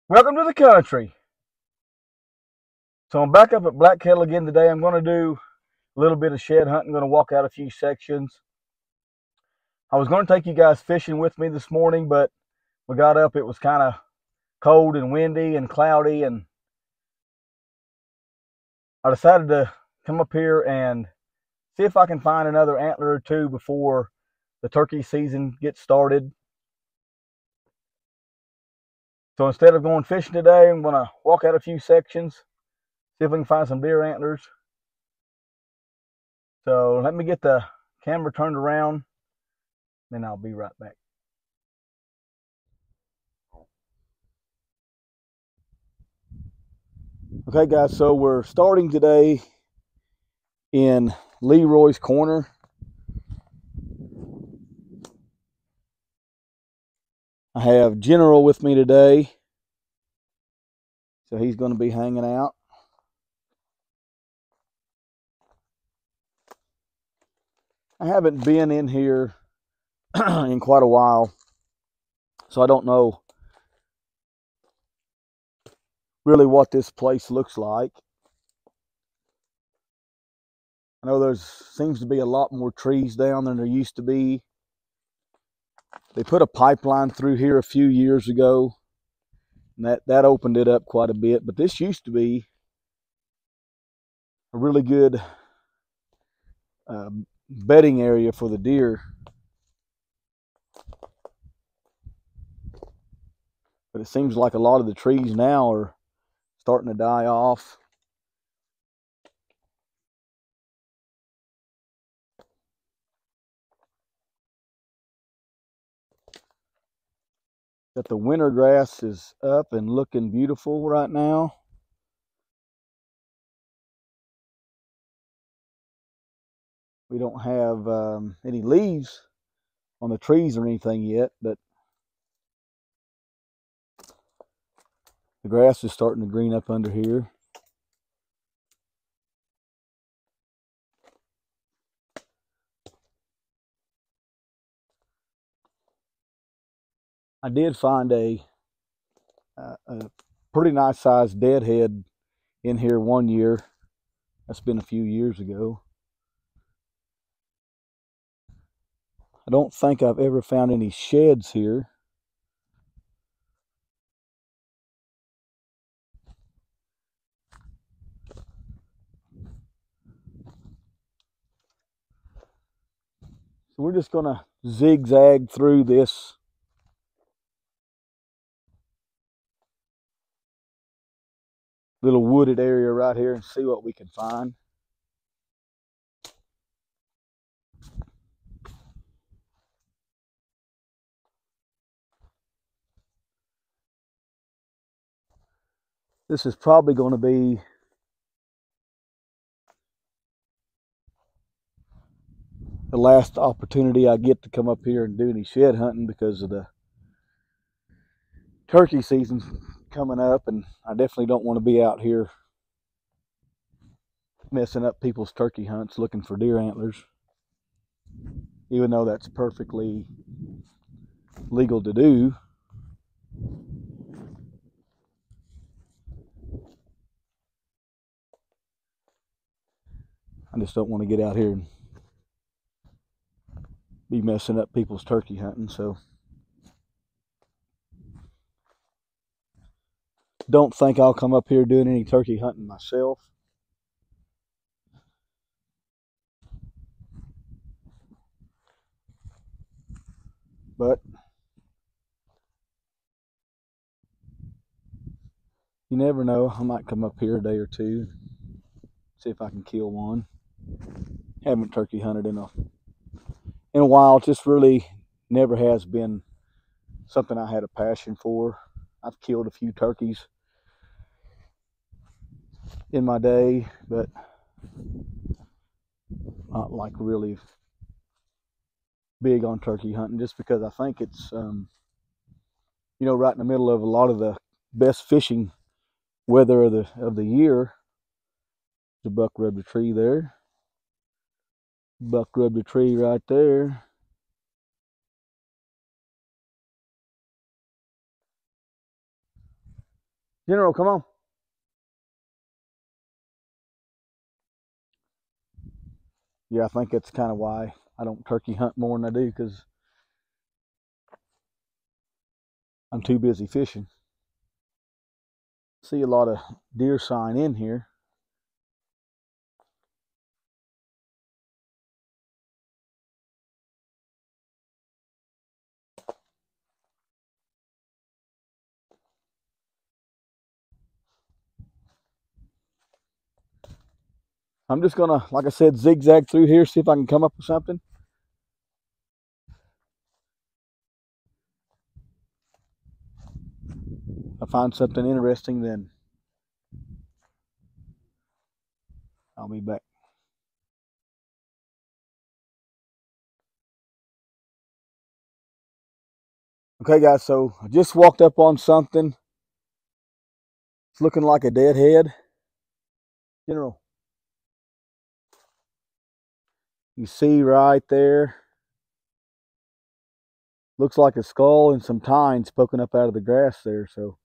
Welcome to the country. So I'm back up at Black Kettle again today. I'm going to do a little bit of shed hunting. I'm going to walk out a few sections. I was going to take you guys fishing with me this morning, but we got up. It was kind of cold and windy and cloudy, and I decided to come up here and see if I can find another antler or two before the turkey season gets started. So instead of going fishing today, I'm going to walk out a few sections, see if we can find some deer antlers. So let me get the camera turned around, then I'll be right back. Okay, guys, so we're starting today in Leroy's Corner. I have General with me today, so he's going to be hanging out. I haven't been in here in quite a while, so I don't know really what this place looks like. I know there seems to be a lot more trees down than there used to be. They put a pipeline through here a few years ago, and that opened it up quite a bit. But this used to be a really good bedding area for the deer. But it seems like a lot of the trees now are starting to die off. That the winter grass is up and looking beautiful right now. We don't have any leaves on the trees or anything yet, but the grass is starting to green up under here. I did find a pretty nice sized deadhead in here one year. That's been a few years ago. I don't think I've ever found any sheds here. So we're just going to zigzag through this little wooded area right here and see what we can find. This is probably going to be the last opportunity I get to come up here and do any shed hunting because of the turkey season coming up, and I definitely don't want to be out here messing up people's turkey hunts looking for deer antlers, even though that's perfectly legal to do. I just don't want to get out here and be messing up people's turkey hunting. So don't think I'll come up here doing any turkey hunting myself. But you never know. I might come up here a day or two, see if I can kill one. Haven't turkey hunted in a while. It just really never has been something I had a passion for. I've killed a few turkeys in my day, but not like really big on turkey hunting, just because I think it's right in the middle of a lot of the best fishing weather of the year. The buck rubbed a tree there. Buck rubbed a tree right there. General, come on. Yeah, I think that's kind of why I don't turkey hunt more than I do, because I'm too busy fishing. See a lot of deer sign in here. I'm just gonna, like I said, zigzag through here, see if I can come up with something. If I find something interesting, then I'll be back. Okay, guys, so I just walked up on something. It's looking like a dead head. General, you see right there, looks like a skull and some tines poking up out of the grass there. So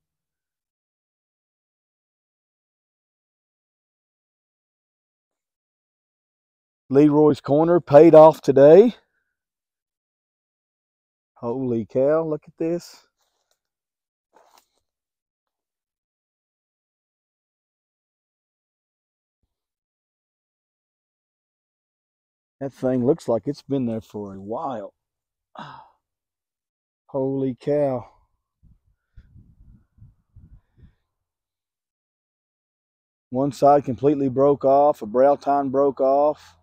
Leroy's Corner paid off today. Holy cow, look at this. That thing looks like it's been there for a while. Holy cow. One side completely broke off, a brow tine broke off.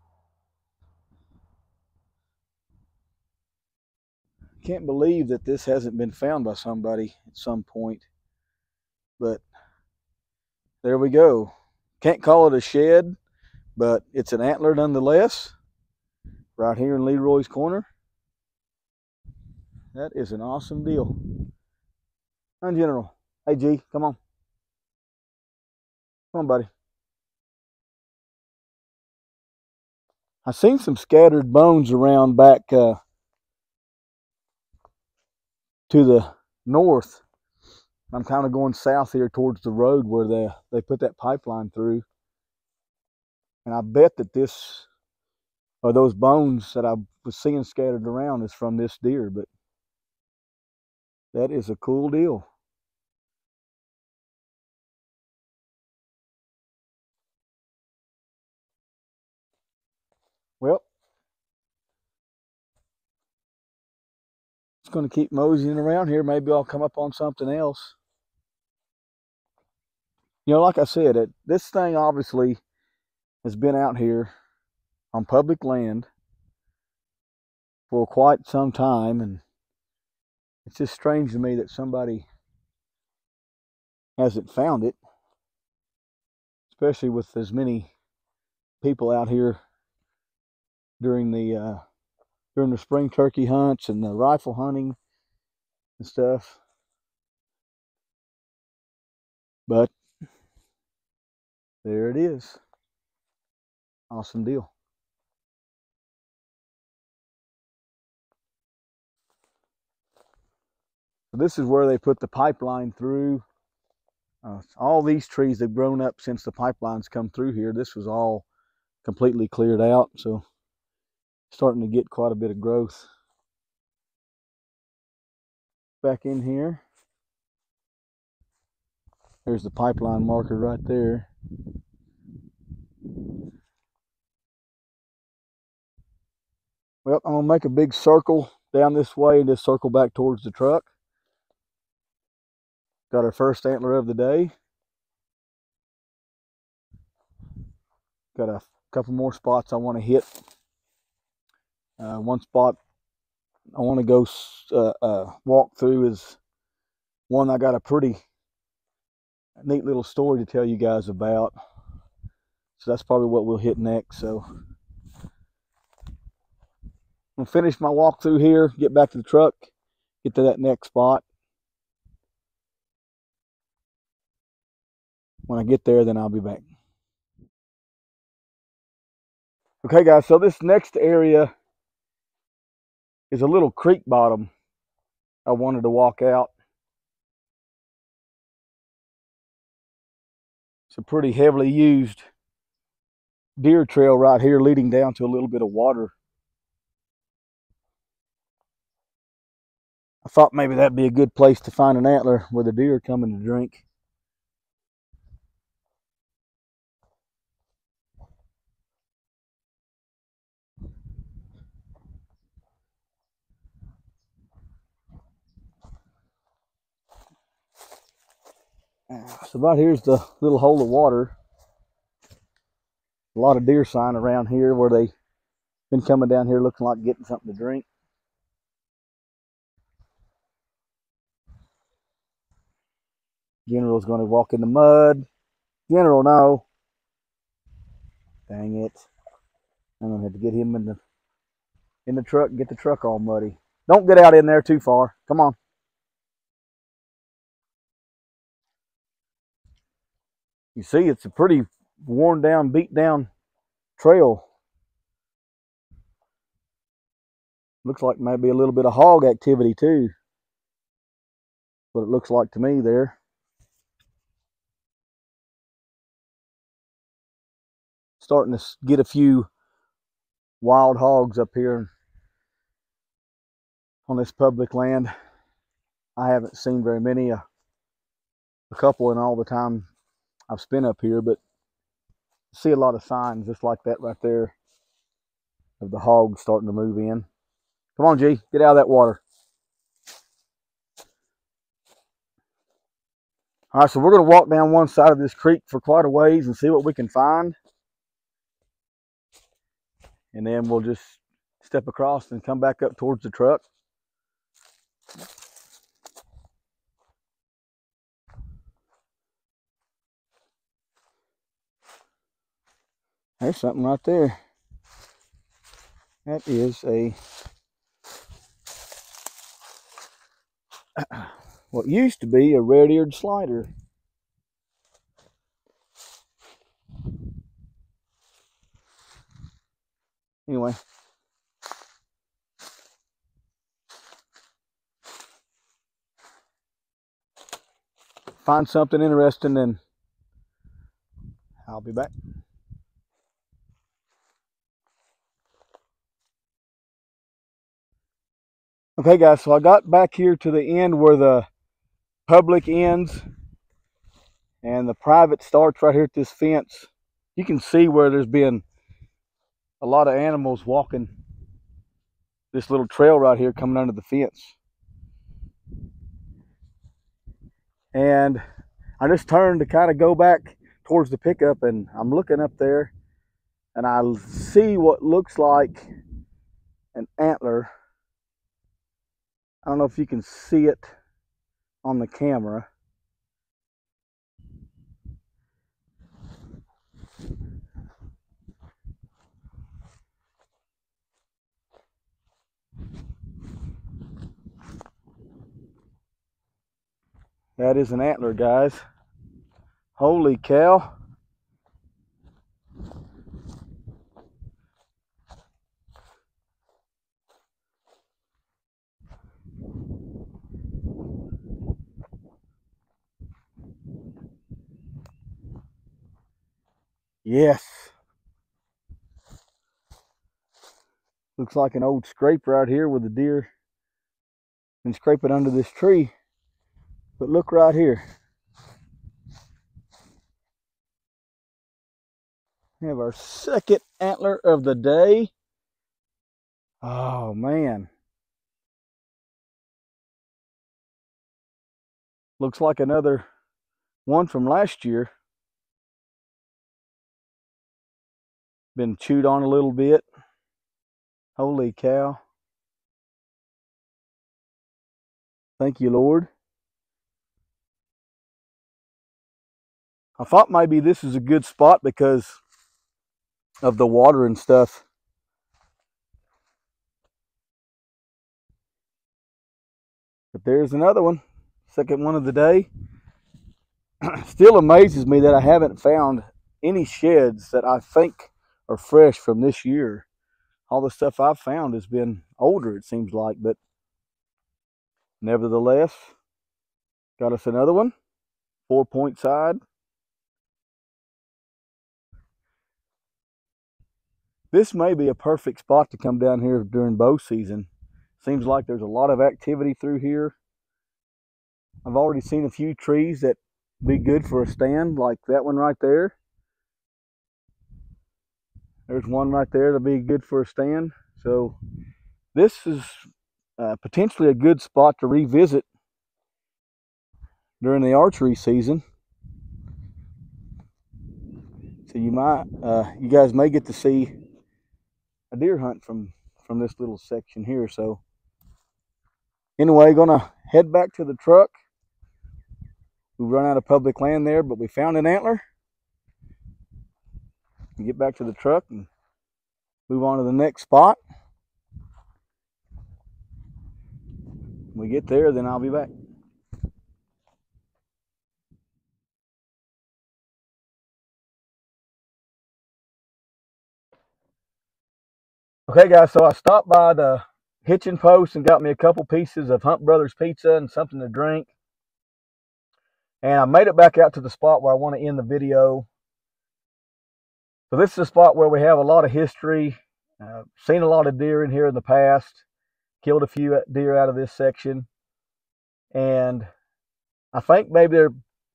Can't believe that this hasn't been found by somebody at some point. But there we go. Can't call it a shed, but it's an antler nonetheless. Right here in Leroy's Corner. That is an awesome deal. In general. Hey G, come on. Come on, buddy. I seen some scattered bones around back to the north. I'm kind of going south here towards the road where they put that pipeline through. And I bet that this, or those bones that I was seeing scattered around, is from this deer. But that is a cool deal. Well, it's going to keep moseying around here. Maybe I'll come up on something else. You know, like I said, this thing obviously has been out here on public land for quite some time, and it's just strange to me that somebody hasn't found it, especially with as many people out here during the spring turkey hunts and the rifle hunting and stuff. But there it is. Awesome deal. So this is where they put the pipeline through. All these trees have grown up since the pipelines come through here. This was all completely cleared out, so starting to get quite a bit of growth back in here. There's the pipeline marker right there. Well, I'm gonna make a big circle down this way and just circle back towards the truck. Got our first antler of the day. Got a couple more spots I want to hit. One spot I want to go walk through is one I got a pretty neat little story to tell you guys about. So that's probably what we'll hit next. So I'm gonna finish my walk through here, get back to the truck, get to that next spot. When I get there, then I'll be back. Okay, guys, so this next area is a little creek bottom I wanted to walk out. It's a pretty heavily used deer trail right here leading down to a little bit of water. I thought maybe that'd be a good place to find an antler with a deer coming to drink. So about here's the little hole of water. A lot of deer sign around here where they've been coming down here looking like getting something to drink. General's going to walk in the mud. General, no. Dang it. I'm going to have to get him in the truck and get the truck all muddy. Don't get out in there too far. Come on. You see, it's a pretty worn down, beat down trail. Looks like maybe a little bit of hog activity too. What it looks like to me there. Starting to get a few wild hogs up here on this public land. I haven't seen very many, a couple in all the time I've spent up here, but I see a lot of signs just like that right there of the hogs starting to move in. Come on, G, get out of that water. All right, so we're going to walk down one side of this creek for quite a ways and see what we can find. And then we'll just step across and come back up towards the truck. There's something right there. That is a what used to be a red-eared slider. Anyway, find something interesting and I'll be back. Okay guys, so I got back here to the end where the public ends and the private starts right here at this fence. You can see where there's been a lot of animals walking this little trail right here coming under the fence. And I just turned to kind of go back towards the pickup and I'm looking up there and I see what looks like an antler. I don't know if you can see it on the camera. That is an antler, guys. Holy cow. Yes. Looks like an old scrape right here with the deer been scraping under this tree. But look right here. We have our second antler of the day. Oh man. Looks like another one from last year. Been chewed on a little bit. Holy cow. Thank you, Lord. I thought maybe this is a good spot because of the water and stuff. But there's another one. Second one of the day. Still amazes me that I haven't found any sheds that I think are fresh from this year. All the stuff I've found has been older, it seems like, but nevertheless, got us another one. 4-point side. This may be a perfect spot to come down here during bow season. Seems like there's a lot of activity through here. I've already seen a few trees that be good for a stand, like that one right there. There's one right there that'll be good for a stand. So this is potentially a good spot to revisit during the archery season. So you guys may get to see a deer hunt from this little section here. So anyway, gonna head back to the truck. We run out of public land there, but we found an antler. Get back to the truck and move on to the next spot. When we get there, then I'll be back. Okay guys, so I stopped by the hitching post and got me a couple pieces of Hunt Brothers pizza and something to drink. And I made it back out to the spot where I want to end the video. So this is a spot where we have a lot of history. Seen a lot of deer in here in the past. Killed a few deer out of this section. And I think maybe there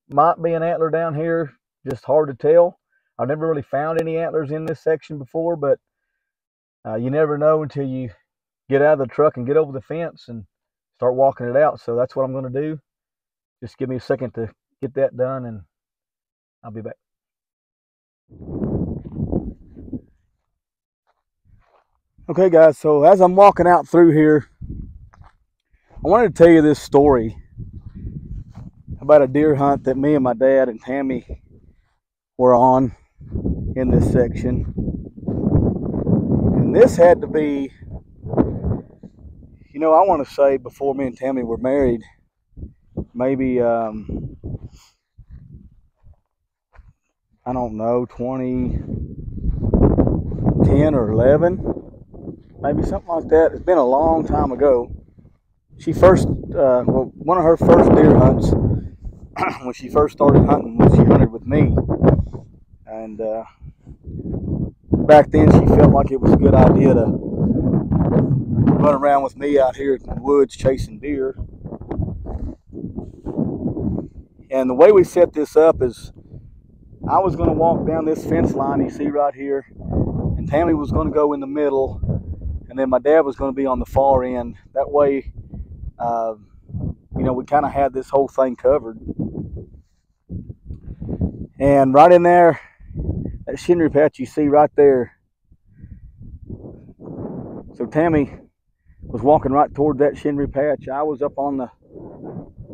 might be an antler down here. Just hard to tell. I've never really found any antlers in this section before, but you never know until you get out of the truck and get over the fence and start walking it out. So that's what I'm going to do. Just give me a second to get that done and I'll be back. Okay guys, so as I'm walking out through here, I wanted to tell you this story about a deer hunt that me and my dad and Tammy were on in this section. And this had to be, you know, I want to say before me and Tammy were married, maybe I don't know, 2010 or 11, maybe something like that. It's been a long time ago. She first, one of her first deer hunts, when she first started hunting, was she hunted with me. And back then she felt like it was a good idea to run around with me out here in the woods chasing deer. And the way we set this up is I was going to walk down this fence line you see right here, and Tammy was going to go in the middle, and then my dad was going to be on the far end. That way, you know, we kind of had this whole thing covered. And right in there, that shinnery patch you see right there. So Tammy was walking right toward that shinnery patch. I was up on the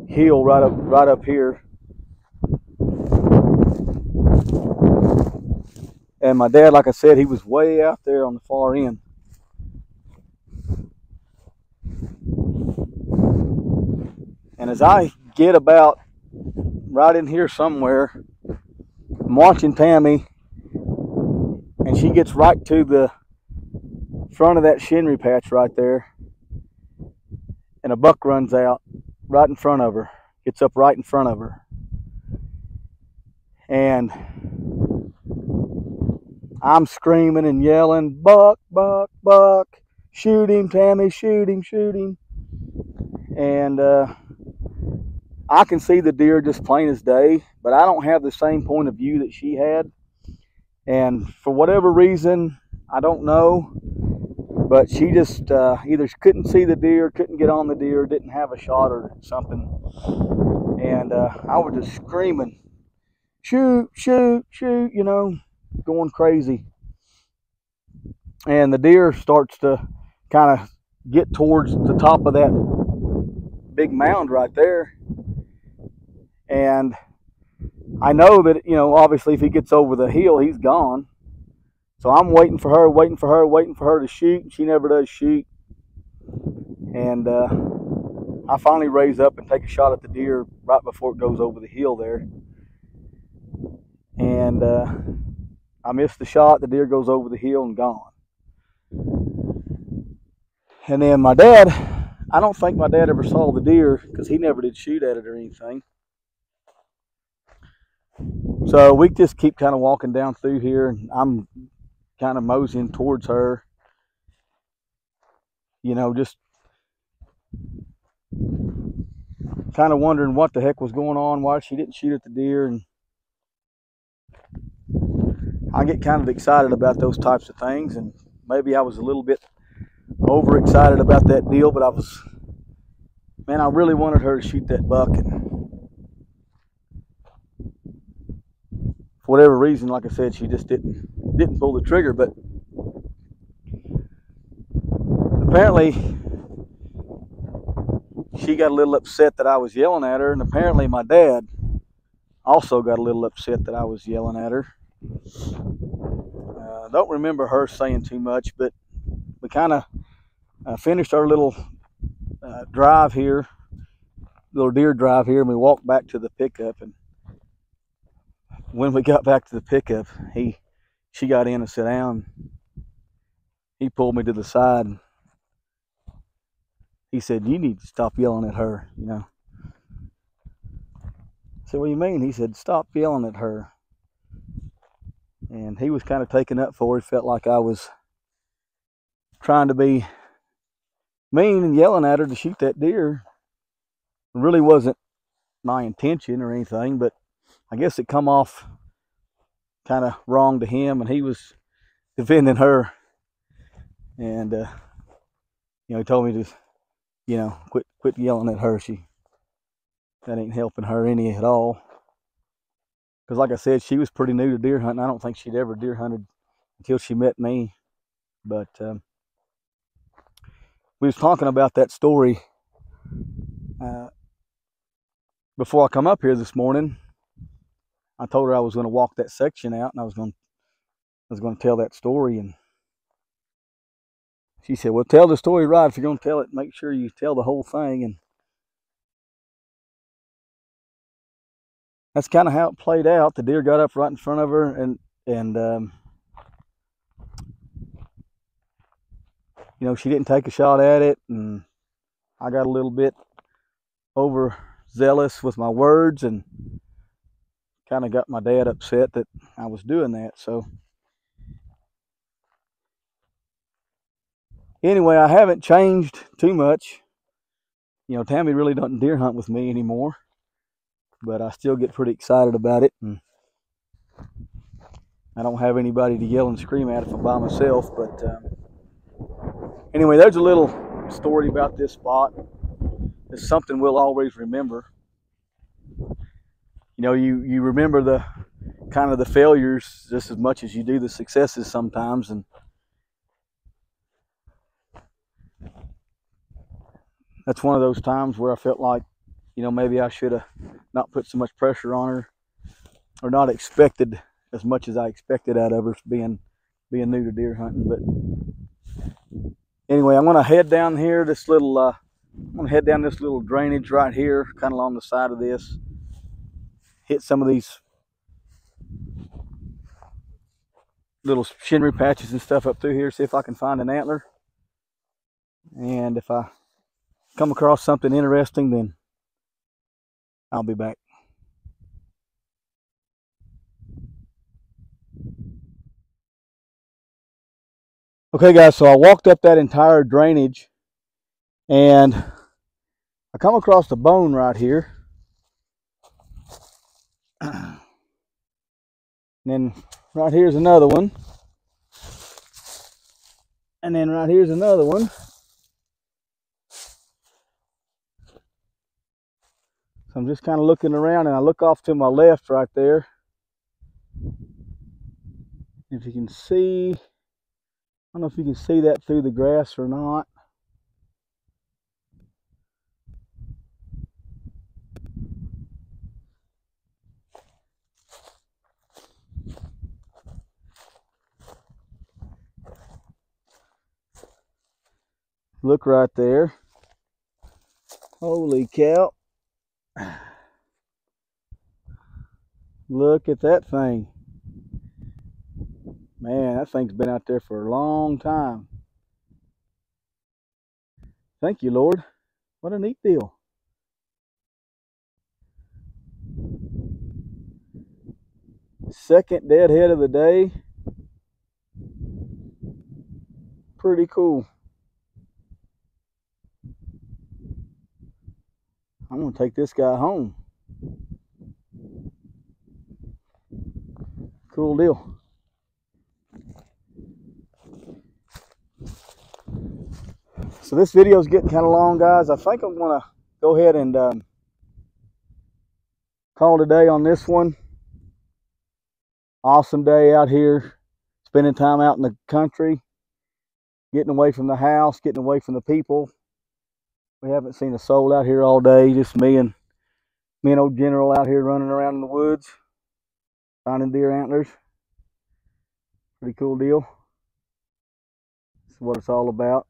hill right up here. And my dad, like I said, he was way out there on the far end. And as I get about right in here somewhere, I'm watching Tammy, and she gets right to the front of that shinnery patch right there, and a buck runs out right in front of her, gets up right in front of her. And I'm screaming and yelling, "Buck, buck, buck, shoot him, Tammy, shoot him, shoot him." And I can see the deer just plain as day, but I don't have the same point of view that she had. And for whatever reason, I don't know, but she just either couldn't see the deer, couldn't get on the deer, didn't have a shot or something. And I was just screaming, "Shoot, shoot, shoot," you know, going crazy. And the deer starts to kind of get towards the top of that big mound right there. And I know that, you know, obviously if he gets over the hill, he's gone. So I'm waiting for her, waiting for her to shoot. And she never does shoot. And I finally raise up and take a shot at the deer right before it goes over the hill there. And I miss the shot. The deer goes over the hill and gone. And then my dad, I don't think my dad ever saw the deer because he never did shoot at it or anything. So we just keep kind of walking down through here, and I'm kind of moseying towards her, you know, just kind of wondering what the heck was going on, why she didn't shoot at the deer. And I get kind of excited about those types of things, and maybe I was a little bit overexcited about that deal, but I really wanted her to shoot that buck, and for whatever reason, like I said, she just didn't pull the trigger. But apparently she got a little upset that I was yelling at her, and apparently my dad also got a little upset that I was yelling at her. I don't remember her saying too much, but we kind of finished our little drive here, little deer drive here, and we walked back to the pickup. And when we got back to the pickup, she got in and sat down. He pulled me to the side, and he said, "You need to stop yelling at her, you know." I said, "What do you mean?" He said, "Stop yelling at her." And he was kind of taken up for it. Felt like I was trying to be mean and yelling at her to shoot that deer. It really wasn't my intention or anything, but I guess it come off kind of wrong to him, and he was defending her. And he told me to, quit yelling at her. That ain't helping her any at all. Because like I said, she was pretty new to deer hunting. I don't think she'd ever deer hunted until she met me. But we was talking about that story before I come up here this morning. I told her I was going to walk that section out, and I was going to tell that story. And she said, "Well, tell the story right. If you're going to tell it, make sure you tell the whole thing." And that's kind of how it played out. The deer got up right in front of her, and she didn't take a shot at it, and I got a little bit overzealous with my words and kind of got my dad upset that I was doing that. So anyway, I haven't changed too much. Tammy really doesn't deer hunt with me anymore, but I still get pretty excited about it, and I don't have anybody to yell and scream at if I'm by myself. But anyway, there's a little story about this spot. It's something we'll always remember. You remember the kind of the failures just as much as you do the successes sometimes. And that's one of those times where I felt like, maybe I should have not put so much pressure on her, or not expected as much as I expected out of her being new to deer hunting. But anyway, I'm going to head down here this little drainage right here, kind of along the side of this. Hit some of these little shinnery patches and stuff up through here, see if I can find an antler. And if I come across something interesting, then I'll be back. Okay guys, so I walked up that entire drainage, and I come across a bone right here. And then right here's another one. And then right here's another one. So I'm just kind of looking around, and I look off to my left right there. If you can see, I don't know if you can see that through the grass or not. Look right there. Holy cow. Look at that thing. Man, that thing's been out there for a long time. Thank you, Lord. What a neat deal. Second dead head of the day. pretty cool. I'm gonna take this guy home. Cool deal. So this video is getting kind of long, guys. I think I'm gonna go ahead and call today on this one. Awesome day out here, spending time out in the country, getting away from the house, getting away from the people. We haven't seen a soul out here all day, just me and old General out here running around in the woods, finding deer antlers. Pretty cool deal. That's what it's all about.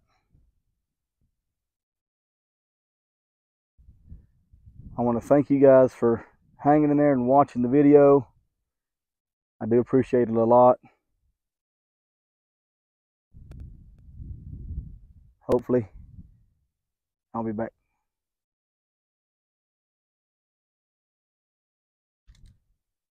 I want to thank you guys for hanging in there and watching the video. I do appreciate it a lot. Hopefully, I'll be back